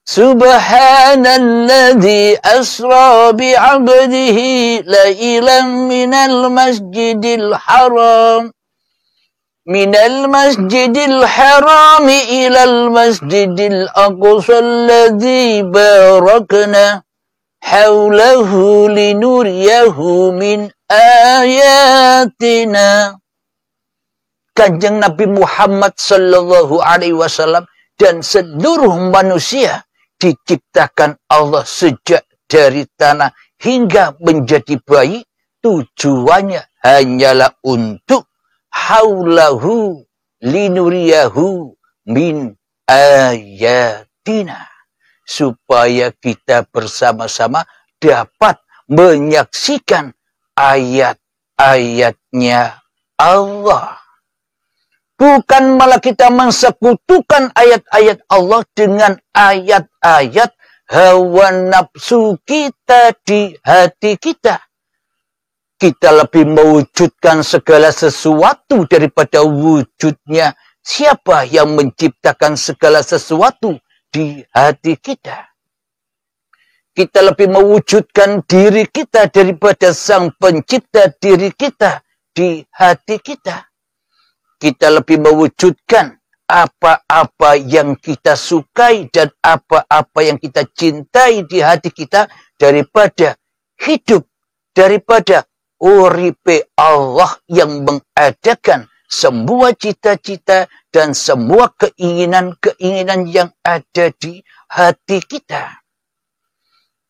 Subhanalladzi asra bi'abdihi lailan minal masjidil haram ilal masjidil aqsa alladzi barakna haulahu linuriyahu min ayatina. Kanjeng Nabi Muhammad sallallahu alaihi wasallam dan seluruh manusia diciptakan Allah sejak dari tanah hingga menjadi bayi, tujuannya hanyalah untuk haulahu linuriyahu min ayatina, supaya kita bersama-sama dapat menyaksikan ayat-ayatnya Allah. Bukan malah kita mensekutukan ayat-ayat Allah dengan ayat-ayat hawa nafsu kita di hati kita. Kita lebih mewujudkan segala sesuatu daripada wujudnya siapa yang menciptakan segala sesuatu di hati kita. Kita lebih mewujudkan diri kita daripada sang pencipta diri kita di hati kita. Kita lebih mewujudkan apa-apa yang kita sukai dan apa-apa yang kita cintai di hati kita daripada hidup, daripada uripe Allah yang mengadakan semua cita-cita dan semua keinginan-keinginan yang ada di hati kita.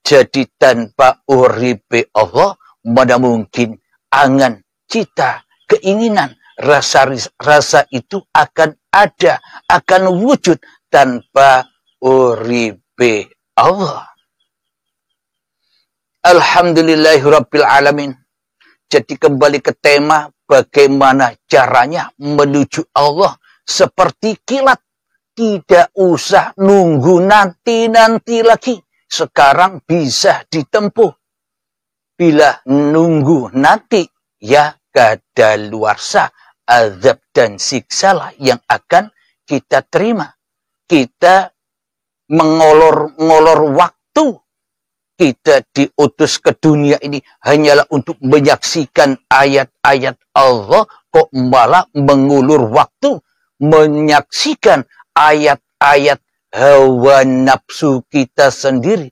Jadi tanpa uripe Allah, mana mungkin angan, cita, keinginan, rasa itu akan ada, akan wujud tanpa uripe Allah. Alhamdulillahirabbil alamin. Jadi kembali ke tema bagaimana caranya menuju Allah seperti kilat. Tidak usah nunggu nanti lagi. Sekarang bisa ditempuh. Bila nunggu nanti, ya kadaluarsa, azab dan siksalah yang akan kita terima. Kita mengolor-ngolor waktu. Kita diutus ke dunia ini hanyalah untuk menyaksikan ayat-ayat Allah, kok malah mengulur waktu menyaksikan ayat-ayat hawa nafsu kita sendiri.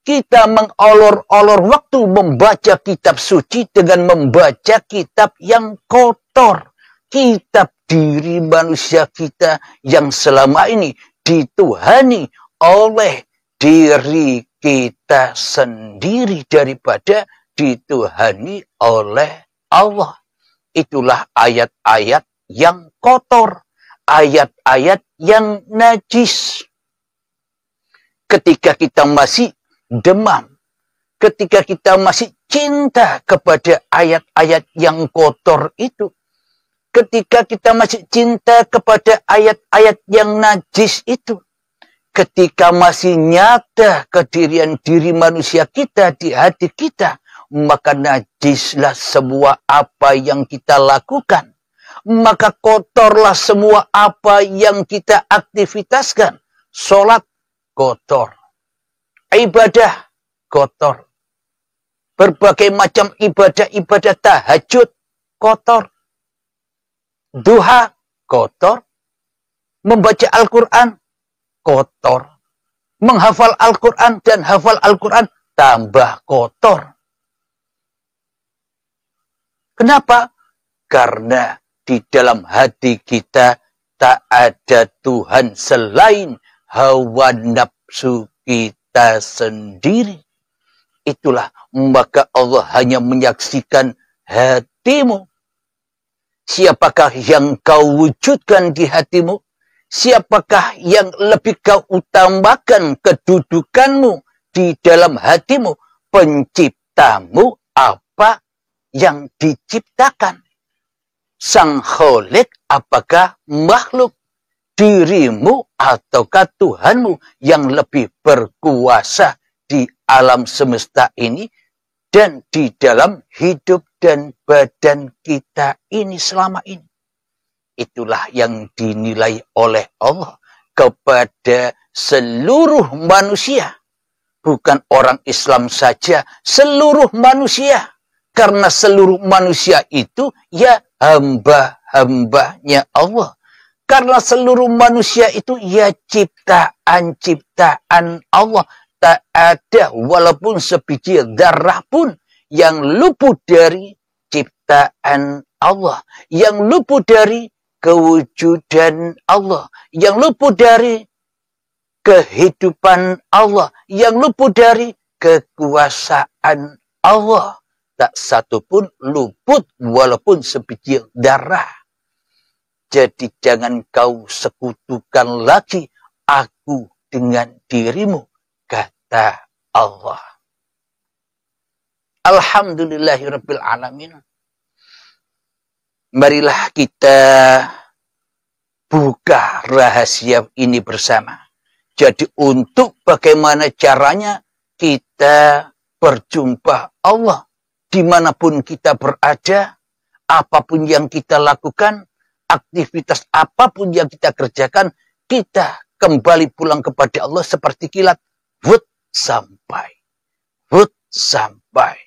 Kita mengolor-olor waktu membaca kitab suci dengan membaca kitab yang kotor. Kitab diri manusia kita yang selama ini dituhani oleh diri kita sendiri daripada dituhani oleh Allah. Itulah ayat-ayat yang kotor. Ayat-ayat yang najis. Ketika kita masih demam, ketika kita masih cinta kepada ayat-ayat yang kotor itu, ketika kita masih cinta kepada ayat-ayat yang najis itu, ketika masih nyata kedirian diri manusia kita di hati kita, maka najislah semua apa yang kita lakukan. Maka kotorlah semua apa yang kita aktivitaskan. Sholat kotor. Ibadah kotor. Berbagai macam ibadah-ibadah tahajud kotor. Duha kotor. Membaca Al-Quran kotor. Menghafal Al-Quran dan hafal Al-Quran tambah kotor. Kenapa? Karena di dalam hati kita tak ada Tuhan selain hawa nafsu kita sendiri. Itulah maka Allah hanya menyaksikan hatimu. Siapakah yang kau wujudkan di hatimu? Siapakah yang lebih kau utamakan kedudukanmu di dalam hatimu? Penciptamu apa yang diciptakan? Sang Kholik apakah makhluk? Dirimu ataukah Tuhanmu yang lebih berkuasa di alam semesta ini dan di dalam hidup dan badan kita ini selama ini? Itulah yang dinilai oleh Allah kepada seluruh manusia. Bukan orang Islam saja, seluruh manusia. Karena seluruh manusia itu ya hamba-hambanya Allah. Karena seluruh manusia itu ya ciptaan-ciptaan Allah. Tak ada walaupun sebiji darah pun yang luput dari ciptaan Allah. Yang luput dari kewujudan Allah. Yang luput dari kehidupan Allah, yang luput dari kekuasaan Allah. Tak satu pun luput walaupun sebiji darah. Jadi jangan kau sekutukan lagi aku dengan dirimu, kata Allah. Alhamdulillahirabbil alamin. Marilah kita buka rahasia ini bersama. Jadi untuk bagaimana caranya kita berjumpa Allah. Dimanapun kita berada, apapun yang kita lakukan, aktivitas apapun yang kita kerjakan, kita kembali pulang kepada Allah seperti kilat. Wut sampai. Wut sampai.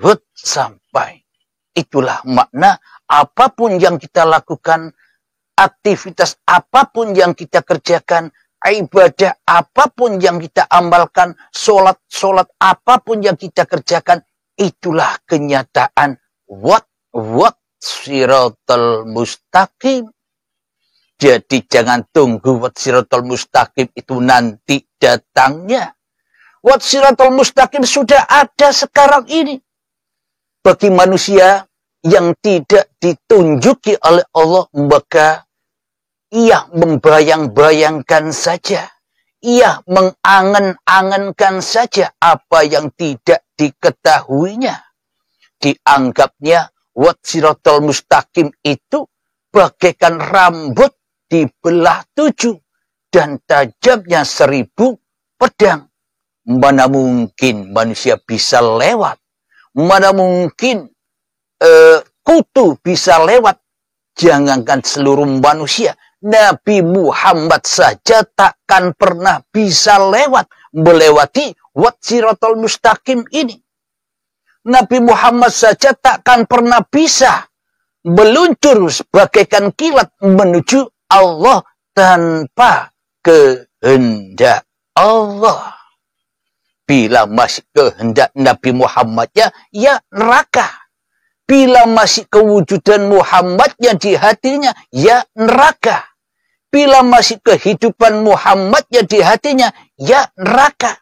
Wut sampai. Itulah makna apapun yang kita lakukan, aktivitas apapun yang kita kerjakan, ibadah apapun yang kita amalkan, sholat apapun yang kita kerjakan, itulah kenyataan wat siratal mustaqim. Jadi jangan tunggu wat siratal mustaqim itu nanti datangnya. Wat siratal mustaqim sudah ada sekarang ini. Bagi manusia yang tidak ditunjuki oleh Allah, maka ia membayang-bayangkan saja. Ia mengangan-angankan saja apa yang tidak diketahuinya. Dianggapnya wat siratal mustaqim itu bagaikan rambut dibelah 7 dan tajamnya 1000 pedang. Mana mungkin manusia bisa lewat? Mana mungkin kutu bisa lewat? Jangankan seluruh manusia, Nabi Muhammad saja takkan pernah bisa melewati wat siratal mustaqim ini. Nabi Muhammad saja takkan pernah bisa meluncur bagaikan kilat menuju Allah tanpa kehendak Allah. Bila masih kehendak Nabi Muhammadnya, ya neraka. Bila masih kewujudan Muhammadnya di hatinya, ya neraka. Bila masih kehidupan Muhammadnya di hatinya, ya neraka.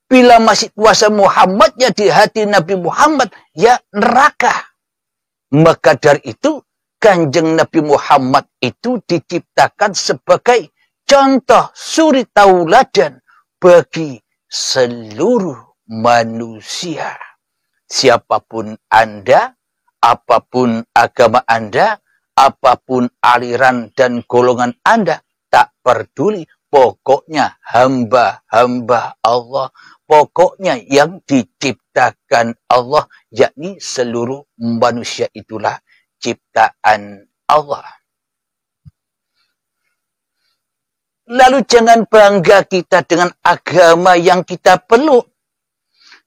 Bila masih kuasa Muhammadnya di hati Nabi Muhammad, ya neraka. Maka dari itu, Kanjeng Nabi Muhammad itu diciptakan sebagai contoh suri tauladan bagi seluruh manusia. Siapapun Anda, apapun agama Anda, apapun aliran dan golongan Anda, tak peduli. Pokoknya hamba-hamba Allah. Pokoknya yang diciptakan Allah, yakni seluruh manusia itulah ciptaan Allah. Lalu jangan bangga kita dengan agama yang kita peluk.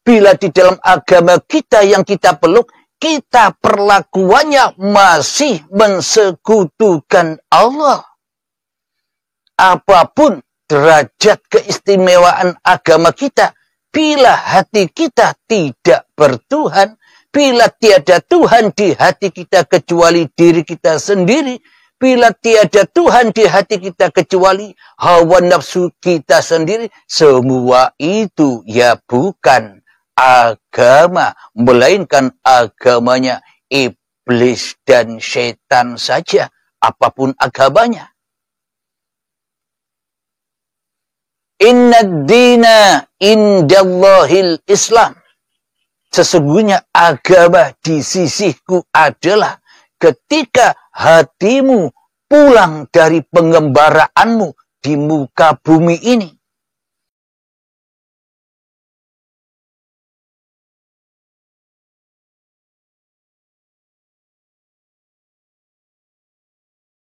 Bila di dalam agama kita yang kita peluk, kita perlakuannya masih mensekutukan Allah. Apapun derajat keistimewaan agama kita, bila hati kita tidak bertuhan, bila tiada Tuhan di hati kita kecuali diri kita sendiri, bila tiada Tuhan di hati kita kecuali hawa nafsu kita sendiri, semua itu ya bukan agama, melainkan agamanya iblis dan setan saja, apapun agamanya. Inna dina indallahil Islam. Sesungguhnya agama di sisiku adalah ketika hatimu pulang dari pengembaraanmu di muka bumi ini.